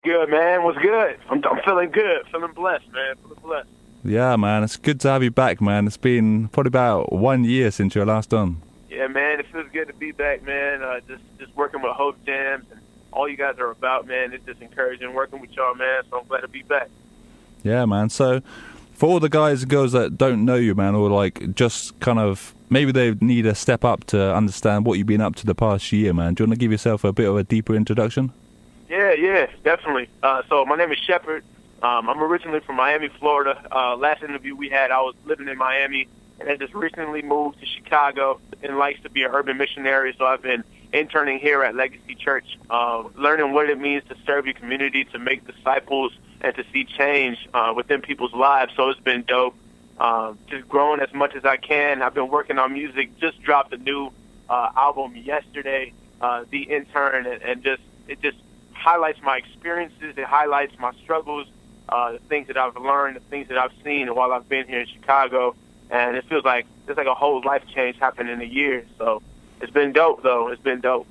Good, man. What's good? I'm feeling good. Feeling blessed, man. Feeling blessed. Yeah, man, it's good to have you back, man. It's been probably about 1 year since you were last on. Yeah, man. It feels good to be back, man. Just working with HopeJamz and all you guys are about, man. It's just encouraging working with y'all, man. So I'm glad to be back. Yeah, man. So, for all the guys and girls that don't know you, man, or like just kind of maybe they need a step up to understand what you've been up to the past year, man. Do you want to give yourself a bit of a deeper introduction? Yeah, definitely. So my name is Shepard. I'm originally from Miami, Florida. Last interview we had, I was living in Miami, and I just recently moved to Chicago and likes to be an urban missionary. So I've been interning here at Legacy Church, learning what it means to serve your community, to make disciples, and to see change within people's lives. So it's been dope. Just growing as much as I can. I've been working on music. Just dropped a new album yesterday, The Intern, and it just highlights my experiences. It highlights my struggles, the things that I've learned, the things that I've seen while I've been here in Chicago. And it feels like there's like a whole life change happened in a year. So it's been dope, though. It's been dope.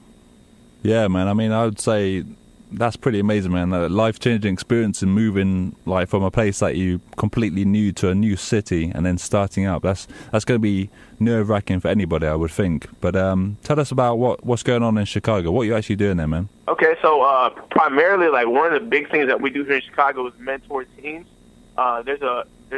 Yeah, man. I mean, I would say that's pretty amazing, man. A life-changing experience in moving like from a place that you completely new to a new city and then starting up. That's going to be nerve-wracking for anybody, I would think. But tell us about what's going on in Chicago. What are you actually doing there, man? Okay, so primarily, like one of the big things that we do here in Chicago is mentor teams. There's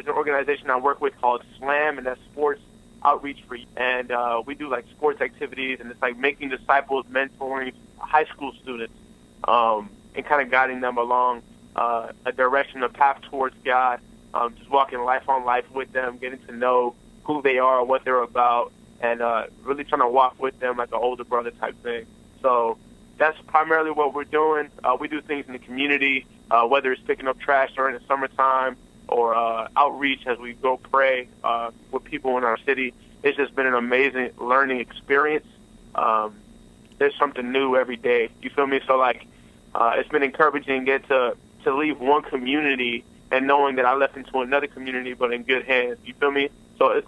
an organization I work with called SLAM, and that's Sports Outreach for You. And we do like sports activities, and it's like making disciples, mentoring high school students, and kind of guiding them along a direction, a path towards God, just walking life on life with them, getting to know who they are, what they're about, and really trying to walk with them like an older brother type thing. So that's primarily what we're doing. We do things in the community, whether it's picking up trash during the summertime or outreach as we go pray with people in our city. It's just been an amazing learning experience. There's something new every day. You feel me? So like, it's been encouraging to leave one community and knowing that I left into another community, but in good hands. You feel me? So it's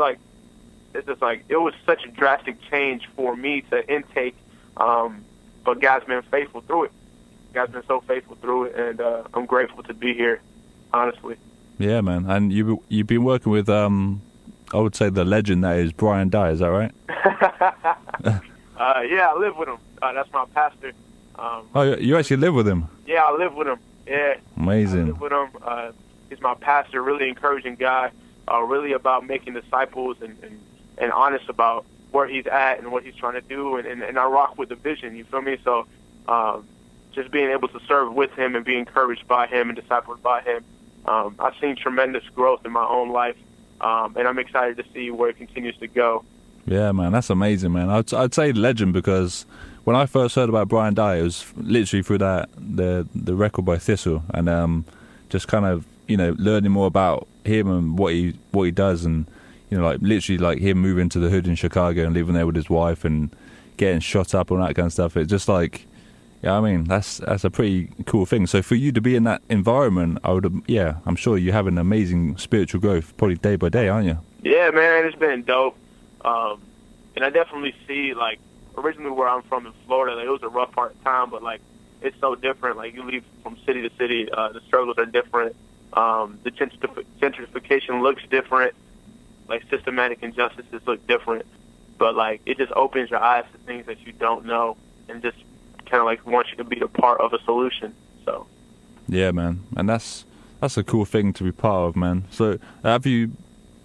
just like it was such a drastic change for me to intake, but God's been faithful through it. God's been so faithful through it, and I'm grateful to be here, honestly. Yeah, man. And you've been working with I would say the legend that is Brian Dye. Is that right? Yeah, I live with him. That's my pastor. Oh, you actually live with him? Yeah, I live with him. Yeah. Amazing. I live with him. He's my pastor, really encouraging guy, really about making disciples and honest about where he's at and what he's trying to do. And I rock with the vision, you feel me? So just being able to serve with him and be encouraged by him and discipled by him, I've seen tremendous growth in my own life, and I'm excited to see where it continues to go. Yeah, man, that's amazing, man. I'd say legend because when I first heard about Brian Dye, it was literally through the record by Thistle, and just kind of learning more about him and what he does, and like literally like him moving to the hood in Chicago and living there with his wife and getting shot up and that kind of stuff. It's just like, yeah, I mean that's a pretty cool thing. So for you to be in that environment, I'm sure you have an amazing spiritual growth, probably day by day, aren't you? Yeah, man, it's been dope. And I definitely see, like, originally where I'm from in Florida, like, it was a rough part of time, but, like, it's so different. Like, you leave from city to city, the struggles are different. The gentrification looks different. Like, systematic injustices look different. But, like, it just opens your eyes to things that you don't know and just kind of, like, wants you to be a part of a solution. So. Yeah, man. And that's a cool thing to be part of, man. So, have you...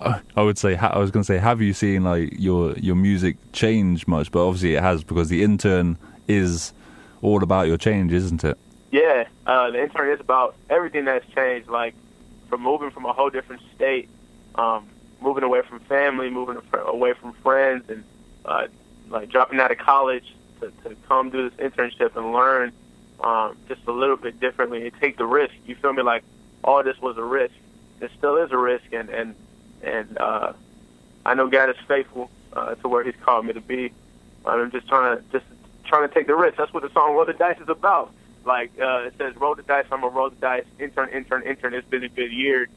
I was going to say, have you seen like your music change much? But obviously it has, because The Intern is all about your change, isn't it? Yeah, The Intern is about everything that's changed, like from moving from a whole different state, moving away from family, moving away from friends, and like dropping out of college to come do this internship and learn just a little bit differently and take the risk. You feel me? Like all this was a risk. It still is a risk, and I know God is faithful to where He's called me to be. I'm just trying to take the risk. That's what the song "Roll the Dice" is about. Like it says, "Roll the dice." I'm gonna roll the dice. Intern. It's been a good year.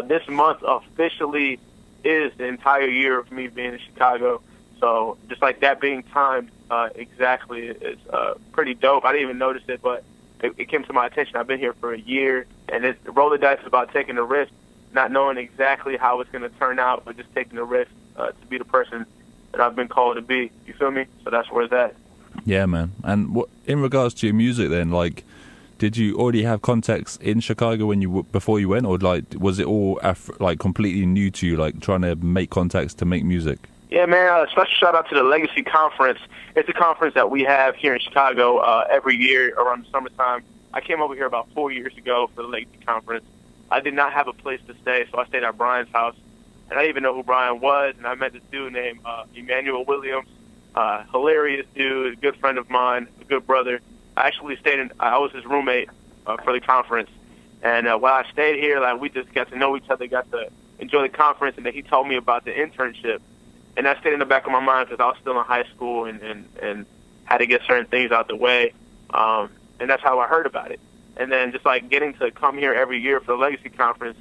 This month officially is the entire year of me being in Chicago. So just like that being timed exactly is pretty dope. I didn't even notice it, but it came to my attention. I've been here for a year, and roll the dice is about taking the risk, not knowing exactly how it's going to turn out, but just taking the risk to be the person that I've been called to be. You feel me? So that's where it's at. Yeah, man. And in regards to your music then, like, did you already have contacts in Chicago before you went, or like was it all like completely new to you, like trying to make contacts to make music? Yeah, man. Special shout out to the Legacy Conference. It's a conference that we have here in Chicago every year around the summertime. I came over here about 4 years ago for the Legacy Conference. I did not have a place to stay, so I stayed at Brian's house. And I didn't even know who Brian was, and I met this dude named Emmanuel Williams. Hilarious dude, a good friend of mine, a good brother. I was his roommate for the conference. And while I stayed here, like, we just got to know each other, got to enjoy the conference, and then he told me about the internship. And that stayed in the back of my mind because I was still in high school and had to get certain things out the way. And that's how I heard about it. And then just like getting to come here every year for the Legacy Conference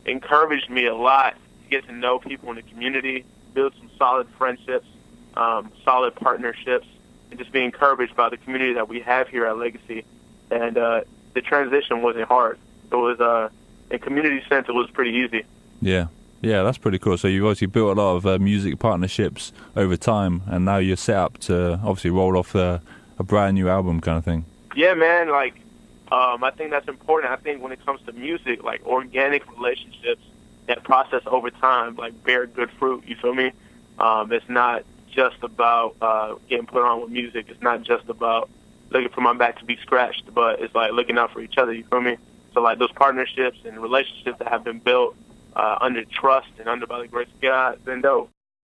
encouraged me a lot to get to know people in the community, build some solid friendships, solid partnerships, and just be encouraged by the community that we have here at Legacy. And the transition wasn't hard. It was, in community sense, it was pretty easy. Yeah. Yeah, that's pretty cool. So you've obviously built a lot of music partnerships over time, and now you're set up to obviously roll off a brand new album kind of thing. Yeah, man. Like, I think that's important. I think when it comes to music, like organic relationships that process over time, like bear good fruit. You feel me? It's not just about getting put on with music. It's not just about looking for my back to be scratched, but it's like looking out for each other. You feel me? So like those partnerships and relationships that have been built under trust and under by the grace of God, been dope.